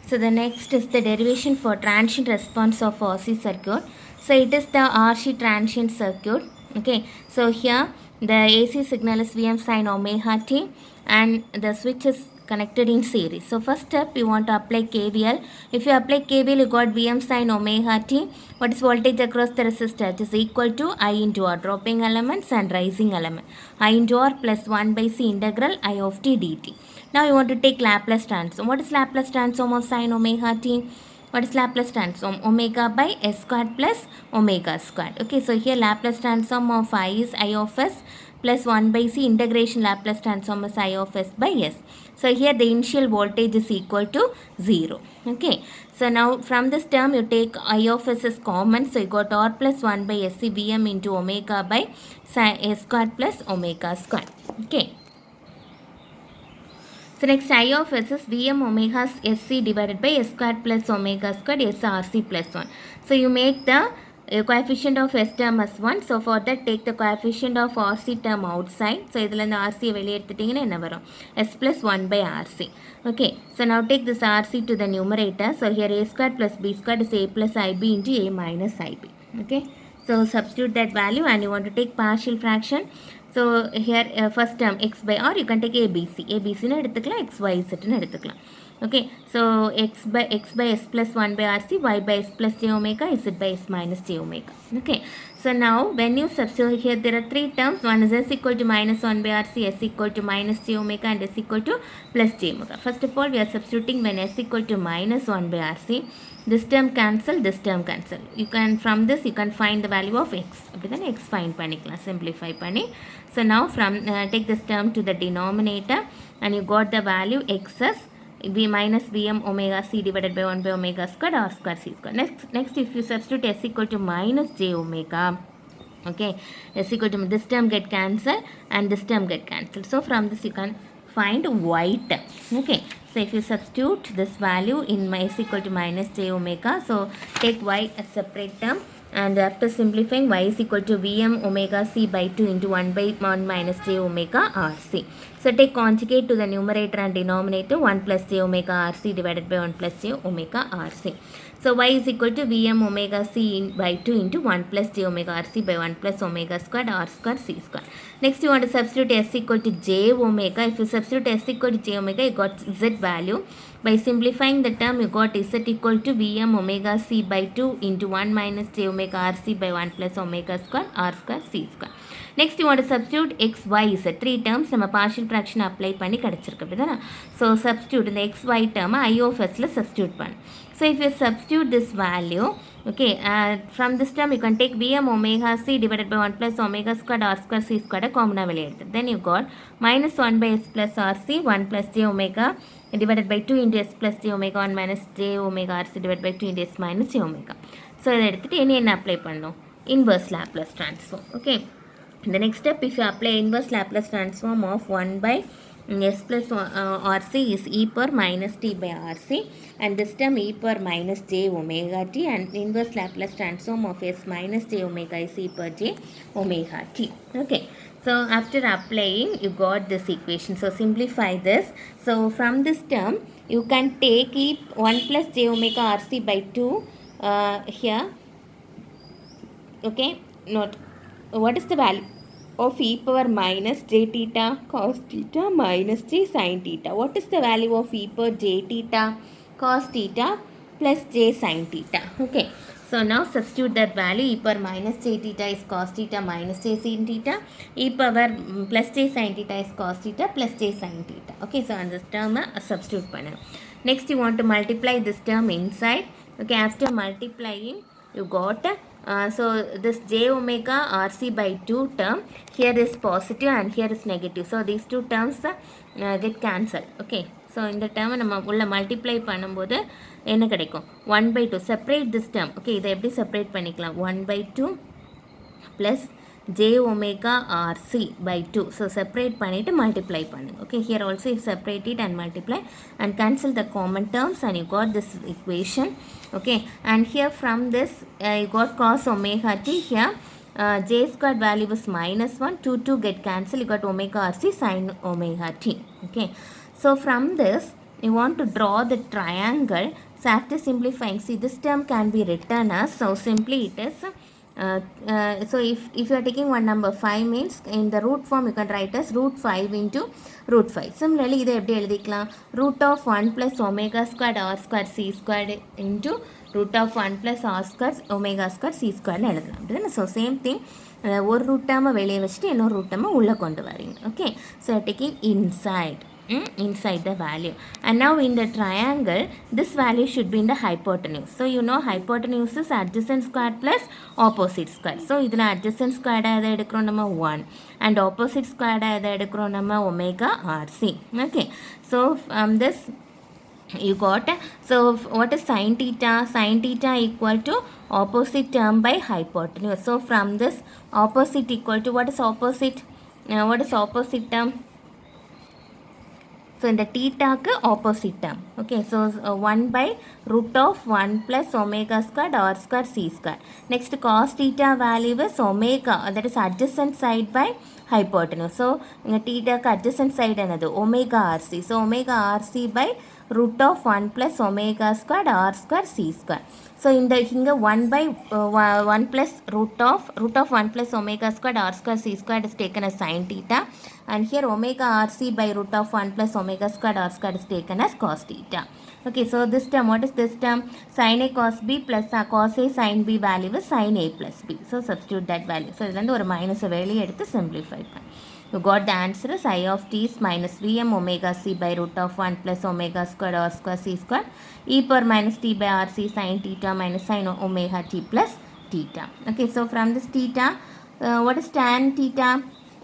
So the next is the derivation for transient response of RC circuit. So it is the RC transient circuit. Okay, so here the AC signal is Vm sin omega t and the switch is connected in series. So first step, you want to apply KVL. If you apply KVL, you got Vm sin omega t. What is voltage across the resistor? It is equal to I into R, dropping elements and rising element. I into R plus 1 by C integral I of t dt. Now you want to take Laplace transform. What is Laplace transform of sin omega t? What is Laplace transform? Omega by s squared plus omega squared. Okay, so here Laplace transform of I is I of s plus 1 by c, integration Laplace transform is I of s by s. So here the initial voltage is equal to 0. Okay, so now from this term you take I of s is common. So you got R plus 1 by sc Vm into omega by s squared plus omega squared. Okay. So next I of s is Vm omega sc divided by s squared plus omega squared src plus 1. So you make the coefficient of s term as 1. So for that take the coefficient of rc term outside. So இதில் இந்த rc வெளியே எடுத்துட்டிங்கன்னா என்ன வரும்? s plus 1 by rc. Okay. So now take this rc to the numerator. So here a squared plus b squared is a plus ib into a minus ib. Okay. So substitute that value and you want to take partial fraction. So here first term x by r, you can take abc. abc னு எடுத்துக்கலாம், xyz னு எடுத்துக்கலாம். Okay, so x by s plus 1 by rc, y by s plus j omega, z by s minus j omega. Okay, so now when you substitute here, there are three terms. One is s equal to minus 1 by rc, s equal to minus j omega, and s equal to plus j omega. First of all, we are substituting when s equal to minus 1 by rc. This term cancel, this term cancel. You can, from this you can find the value of x. Okay, then x find பண்ணிக்கலாம், simplify பண்ணி. So now from take this term to the denominator and you got the value x as v minus vm omega c divided by 1 by omega squared r square c square. Next if you substitute s equal to minus j omega, okay, s equal to this term get cancelled and this term get cancelled. So from this you can find y term. Okay, so if you substitute this value in s equal to minus j omega, so take y as separate term and after simplifying y is equal to vm omega c by 2 into 1 by 1 minus j omega rc. So take conjugate to the numerator and denominator, 1 plus j omega rc divided by 1 plus j omega rc. So y is equal to vm omega c by 2 into 1 plus j omega rc by 1 plus omega squared r square c square. Next you want to substitute s equal to j omega. If you substitute s equal to j omega, you got z value. By simplifying the term, you got z equal to vm omega c by 2 into 1 minus j omega rc by 1 plus omega square r square c square. Next you want to substitute x, y, z. Three terms நம்ம partial fraction apply பண்ணி கிடைச்சிருக்கு அப்படிதானே. So substitute இந்த x, y term I of s ல substitute பண்ணு. So if you substitute this value, okay, from this term you can take vm omega c divided by 1 plus omega squared r square c squared common வெளியே எடுத்து. Then you got minus 1 by s plus rc, 1 plus j omega divided by 2 into s plus j omega, 1 minus j omega rc divided by 2 into s minus j omega. So இதை எடுத்துட்டு என்ன apply பண்ணணும்? Inverse Laplace transform. Okay. The next step, if you apply inverse Laplace transform of 1 by s plus rc is e power minus t by rc and this term e power minus j omega t and inverse Laplace transform of s minus j omega is e power j omega t. Okay. So after applying you got this equation. So simplify this. So from this term you can take e 1 plus j omega rc by 2 here. Okay. Note what is the value of e power minus j theta cos theta minus j sin theta. What is the value of e power j theta cos theta plus j sin theta? Okay, so now substitute that value. E power minus j theta is cos theta minus j sin theta. E power plus j sin theta is cos theta plus j sin theta. Okay, so on this term substitute panna. Next you want to multiply this term inside. Okay, after multiplying you got so this j omega rc by 2 term here is positive and here is negative. So these two terms get cancelled. Okay, so in the term நம்ம உள்ள multiply பண்ணும்போது என்ன கிடைக்கும்? 1 by 2. Separate this term. Okay, இதை எப்படி separate பண்ணிக்கலாம்? 1 by 2 plus j omega rc by 2. So separate பண்ணிட்டு multiply பண்ணுங்க. Okay, here also you separate it and multiply and cancel the common terms and you got this equation. Okay, and here from this you got cos omega t. Here j squared value is minus 1, 2 get cancelled, you got omega rc sin omega t. Okay, so from this you want to draw the triangle. So after simplifying, see this term can be written as, so simply it is, so if you are taking one number 5 means in the root form you can write as root 5 into root 5. Similarly இதை எப்படி எழுதிக்கலாம், root of 1 plus omega squared r squared c squared into root of 1 plus r squared omega squared c squared எழுதலாம் அப்படிதானே. So same thing, ஒரு root டேர்மை வெளியே வச்சுட்டு இன்னொரு ரூட் டேர்மை உள்ளே கொண்டு வரீங்க. Okay, so taking inside the value, and now in the triangle this value should be in the hypotenuse. So you know hypotenuse is adjacent square plus opposite square. So இதில் adjacent square எதை எடுக்கிறோம் நம்ம 1 and opposite square எதை எடுக்கிறோம் நம்ம omega rc. Okay, so this you got, so what is sin theta? Sin theta equal to opposite term by hypotenuse. So from this opposite equal to, what is opposite? What is opposite term? So in the theta ku opposite term. Okay, so 1 by root of 1 plus omega squared r squared c squared. Next cos theta value is omega, that is adjacent side by hypotenuse. So theta ku adjacent side another omega rc. So omega rc by root of 1 plus omega squared r squared c squared. So in the here 1 by 1 plus root of 1 plus omega squared r squared c squared is taken as sin theta, and here omega rc by root of 1 plus omega squared r squared is taken as cos theta. Okay, so this term, what is this term? Sin a cos b plus cos a sin b value is sin a plus b. So substitute that value. So இதுல ஒரு minus வெளியே எடுத்து simplify பண்ணு. You got the answer is I of t is minus Vm omega c by root of 1 plus omega squared r squared c squared e power minus t by rc sin theta minus sin omega t plus theta. Okay, so from this theta, what is tan theta?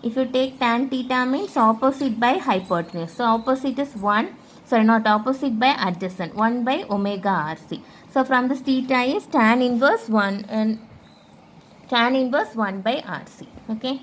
If you take tan theta means opposite by hypotenuse. So opposite is 1, sorry not opposite by adjacent, 1 by omega rc. So from this theta is tan inverse 1 and tan inverse 1 by rc. Okay.